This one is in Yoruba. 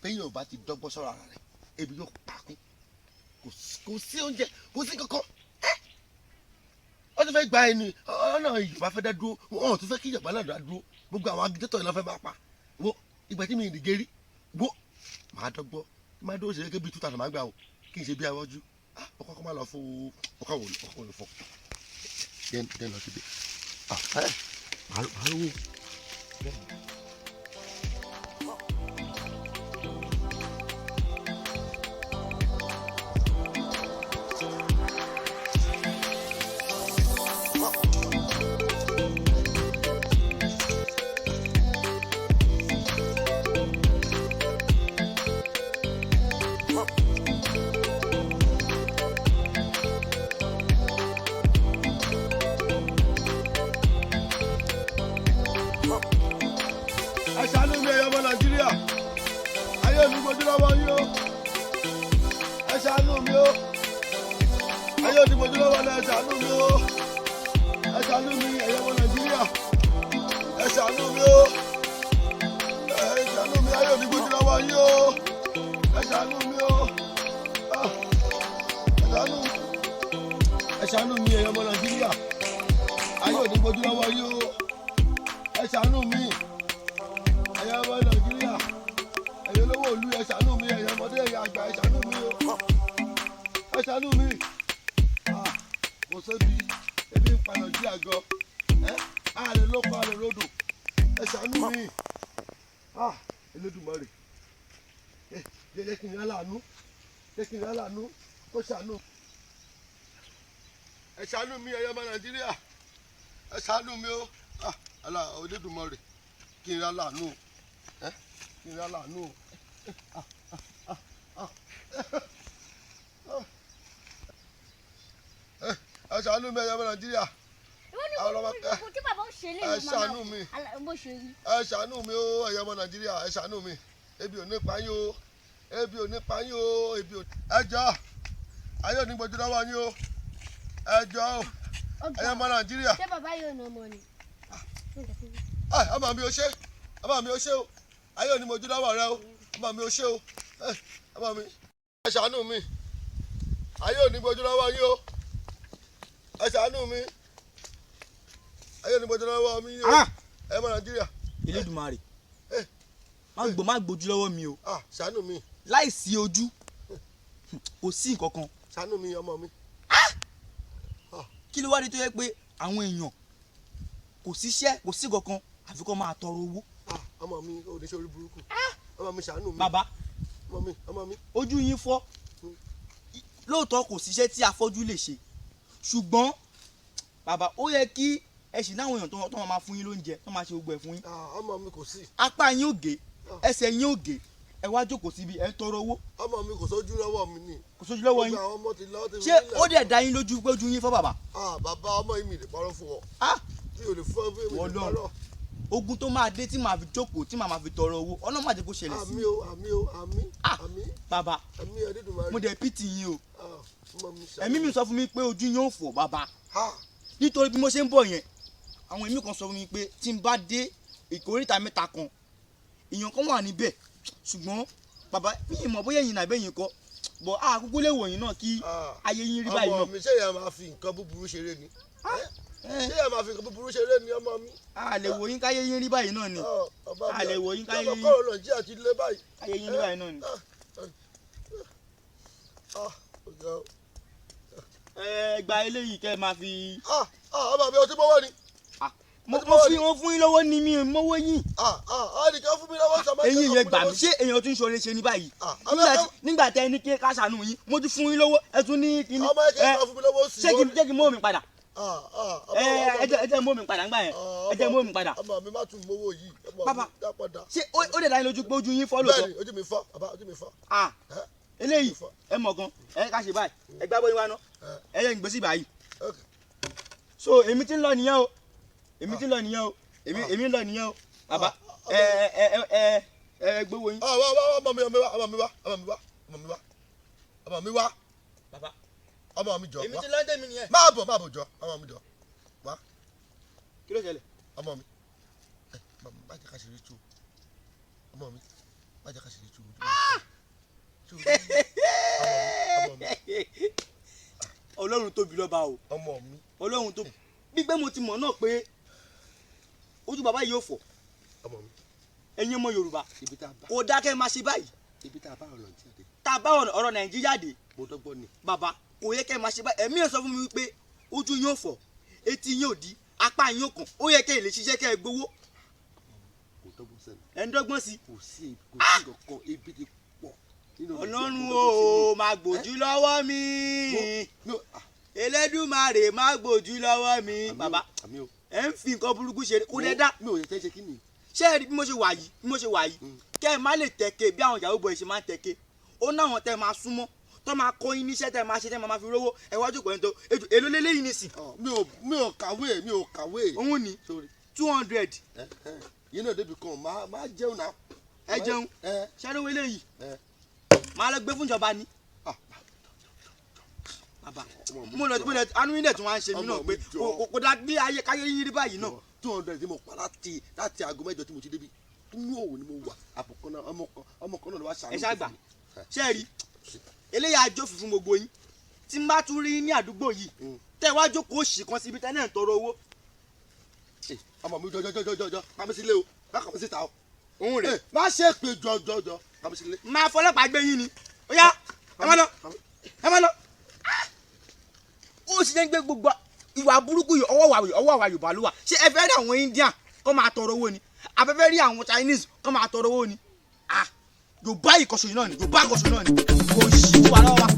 téèyàn ò bá ti dọ́gbọ́n sọ̀rọ̀ ara rẹ̀ ebi yóò pa kú kò sí oúnjẹ kò sí kankan wọ́n ti fẹ́ gba ẹni ọ̀nà ìjọba fẹ́ dá dúró wọn ò tún fẹ́ kí ìjọba náà dá dúró gbogbo àwọn agídétọ̀ yìí lọ́ fẹ́ máa pa wo ìgbà tí mi ìdí gérí wo màá dọ́gbọ́n máa dúró ṣe gẹ́gẹ́ bí 2000 máa gbà o kí n ṣe bí awọ́jú ọkọ̀ kọ́ máa lọ fún ọkọ̀ wò ló fọ́ dẹ́n lọ síbi màá lówó. Ṣàánú mi ẹ̀yọ́ ọmọ Nàìjíríà ayé mi gbójú lọ́wọ́ yín o ẹ ṣàánú mi o ayé mi gbójú lọ́wọ́ náà ẹ ṣàánú mi o ẹ ṣàánú mi ẹ̀yọ́ ọmọ Nàìjíríà ẹ ṣàánú mi o ẹ ṣàánú mi ayé mi gbójú lọ́wọ́ yín o ẹ ṣàánú mi o ẹ ṣàánú mi ẹ̀yọ́ ọmọ Nàìjíríà ayé mi gbójú lọ́wọ́ yín o ẹ ṣàánú mi. Ẹ̀yin ọmọ Nàìjíríà ẹ̀yin olówó ìlú ẹ ṣàánú mi ẹ̀yin ọmọdé ẹ̀yin àgbà ẹ ṣàánú mi o ẹ ṣàánú mi kò sébi ebi ń pa Nàìjíríà gan àlè lóko àlè lódò ẹ ṣàánú mi Elédùmarè jẹ́ kí n rán láàánú kó ṣàánú ẹ ṣàánú mi ẹ̀yin ọmọ Nàìjíríà ẹ ṣàánú mi o Elédùmarè kí n rán láàánú kí n rán láàánú ẹ ṣàánú mi ẹ̀yọ́ ọmọ Nàìjíríà ẹ ṣàánú mi ẹ ṣàánú mi ó ẹ̀yọ́ ọmọ Nàìjíríà ẹ ṣàánú mi ebi ò ní pa yín o ebi ò ní pa yín o ebi ò ẹ jọ̀ọ́ ayé ò ní gbójú lọ́wọ́ yín o ẹ jọ̀ọ́ ẹ̀yọ́ ọmọ Nàìjíríà. Ṣé bàbá yóò nà ọmọ ni? Ọmọ mi ò ṣe o ayé ò ní mojú lọ́wọ́ rẹ o ọmọ mi ò ṣe o ọmọ mi ẹ ṣàánú mi ayé ò ní mojú lọ́wọ́ yín o ẹ ṣàánú mi ayé ò ní mojú lọ́wọ́ mi o ẹ mọ Nàìjíríà. Elédùmarè má gbójú lọ́wọ́ mi o ṣàánú mi láìsí ojú kò sí nǹkan kan. ṣàánú mi ọmọ mi. kí ló wá dé tó yẹ pé àwọn èèyàn kò síṣẹ́ kò sí kankan àfi kó máa tọrọ owó. ọmọ mi ò ní ṣe orí burúkú ọmọ mi ṣàánú mi. bàbá ọmọ mi ojú yín fọ́ lóòótọ́ kò síṣẹ́ tí afọ́jú lè ṣe ṣùgbọ́n bàbá ó yẹ kí ẹ sì náwọn èèyàn tó máa fún yín lóúnjẹ tó máa ṣe gbogbo ẹ̀ fún yín. ọmọ mi kò sí. apá yín ò gé ẹsẹ̀ yín ò gé ẹ wá jókòó síbi ẹ ń tọrọ owó. ọmọ mi kò sójú lọ́wọ́ mi ni. kò sójú lọ́wọ́ yín ṣé ó dẹ̀ dá yín lójú pé ojú yín fọ́ bàbá. bàbá ọmọ yìí mi lè parọ́ fún ọ. mi ò lè fún ọ bí mi lè parọ́. ogun tó máa dé tí màá fi jókòó tí màá fi tọrọ owó ọlọ́run má jẹ́ kó ṣẹlẹ̀ sí. àmín. bàbá mo dẹ̀ pìtì yín o ẹ̀mí mi sọ fún mi pé ojú yín ò fọ́ bàbá nítorí bí mo ṣe ń bọ̀ yẹn àwọn ẹ̀mí kan sọ fún mi pé tí n bá dé ìkóríta mẹ́ta kan èèyàn kan wà níbẹ̀ ṣùgbọ́n bàbá mi mọ̀ bóyá ẹ̀yin nàbẹ́ yín kọ́ bọ̀ àkókò lè wò yín náà kí ayé yín rí báyìí náà. ọmọ mi ṣé ìyá máa fi nǹkan búburú ṣeré ni ṣé ìyá máa fi nǹkan búburú ṣeré ni ọmọ mi. a lè wò yín káyé yín rí báyìí náà ni a lè wò yín káyé yín káyé yín rí báyìí náà ni. gba eléyìí kẹ́ máa fi. ọmọ mi ò tí mọ́wọ́ ni. mo fún yín lọ́wọ́ ni mi ò mọ́wọ́ yín. ẹnìkan fún mi lọ́wọ́ sọ ma. eyín yẹn gbà mí ṣé èèyàn tún ṣoore ṣe ní báyìí. nígbà tẹ ní kí ká ṣàánú yín mo ti fún yín lọ́wọ́ ẹ tún ní kíní. ọmọ ẹ̀kẹ́ kan fún mi lọ́wọ́ sí. ṣé kí n mú mi padà. ẹ jẹ́ mú mi padà ńgbà yẹn ẹ jẹ́ mú mi padà. ọmọ mi má tún mowó yìí. bàbá ṣé ó dẹ̀ dá yín lójú pé ojú yín fọ́ lóòótọ́. bẹ́ẹ̀ni ojú mi fọ́ bàbá ojú mi fọ́. eléyìí ẹ mọ̀ gan ẹ ká ṣe báyìí ẹ gbá bóyá wá ná ẹ yẹ ìgbésí báyìí. so èmi ti ń lọ nìyẹn o èmi ń lọ nìyẹn o bàbá ẹ gbowó yín. ọmọ mi wá bàbá ọmọ mi jọ wá èmi ti lọ dé mi nìyẹn. máa bọ̀ jọ ọmọ mi jọ wá. kí ló ṣẹlẹ̀. ọmọ mi bá jẹ́ ká ṣe rí tú ọmọ mi má jẹ́ ká ṣe ètò Ọlọ́run tóbi lọ́ba o ọmọ mi Ọlọ́run tóbi gbígbé mo ti mọ̀ náà pé ojú bàbá yìí ò fọ́ ọmọ mi ẹ̀yin ọmọ Yorùbá ibi tá a bá kò dákẹ́ máa ṣe báyìí ibi tá a bá ọ̀rọ̀ Nàìjíríà dé tá a bá ọ̀rọ̀ Nàìjíríà dé mo dọ́gbọ́n ni bàbá kò yẹ kẹ́ máa ṣe báyìí ẹ̀mí ẹ̀ sọ fún mi wípé ojú yín ò fọ́ etí yín ò di apá yín ò kàn ó yẹ kẹ́ ẹ lè ṣiṣẹ́ kẹ́ ẹ gbowó kò dọ́gbọ́n sẹ́nu ẹ̀ ń dọ́gbọ́n sí kò sí kankan ebi ti pọ̀ nínú Ọlọ́run o máa gbòjú lọ́wọ́ mi Elédùmarè máa gbòjú lọ́wọ́ mi bàbá ẹ̀ ń fi nǹkan burúkú ṣe kó dẹ́ dá mi ò yẹ ṣe kí ni ṣé ẹ rí bí mo ṣe wà yìí kẹ́ ẹ má lè tẹ̀kẹ́ bí àwọn ìyàwó bọ̀ ṣe máa ń tẹ̀kẹ́ ó náwọn tẹ́ máa súnmọ́ tó máa kọ́ yín níṣẹ́ tẹ́ máa ṣe tẹ́ máa fi rówó ẹ wájú pẹ̀lú tó èlò lélẹ́yìn nísìn. mi ò kàwé òun ni 200. yìí náà débi kan máa jẹun náà. ẹ jẹun ṣẹ́rẹ́wé léyìí máa lọ gbé fún ìjọba ni. bàbá mo lọ anú yín dẹ̀ tún wá ń ṣe mí náà pé kò dá bí ayé káyé yín rí báyìí náà. 200 tí mo pa láti aago 9 tí mo ti débi inú òwò ni mo wà àpòkan náà ọmọ kan náà ló wá ṣàánú. ẹ ṣàgbà ṣe é rí eléyà àjòfin fún gbogbo yín tí n bá tún rí ní àdúgbò yìí tẹ wá jókòó òṣì kan síbi tẹ náà ń tọrọ owó. ọmọ mi jọjọjọjọjọ pàmí sílé o má kàmí síta o. òun rè má ṣe pé jọjọjọ pàmí sílé. máa fọlọ́pàá gbé yín ni ó yá ẹ má lọ ẹ má lọ. ó sì ń gbé gbogbo ìwà burúkú yìí ọwọ́ àwa Yorùbá ló wà ṣé ẹ fẹ́ rí àwọn Indian kó máa tọrọ owó ni àfẹ́fẹ́ rí àwọn Chinese kó máa tọrọ owó ni Yorùbá ìkọ̀sọ̀ yìí náà ni Yorùbá ìkọ̀sọ̀ náà ni kò sí wà lọ́wọ́ wa.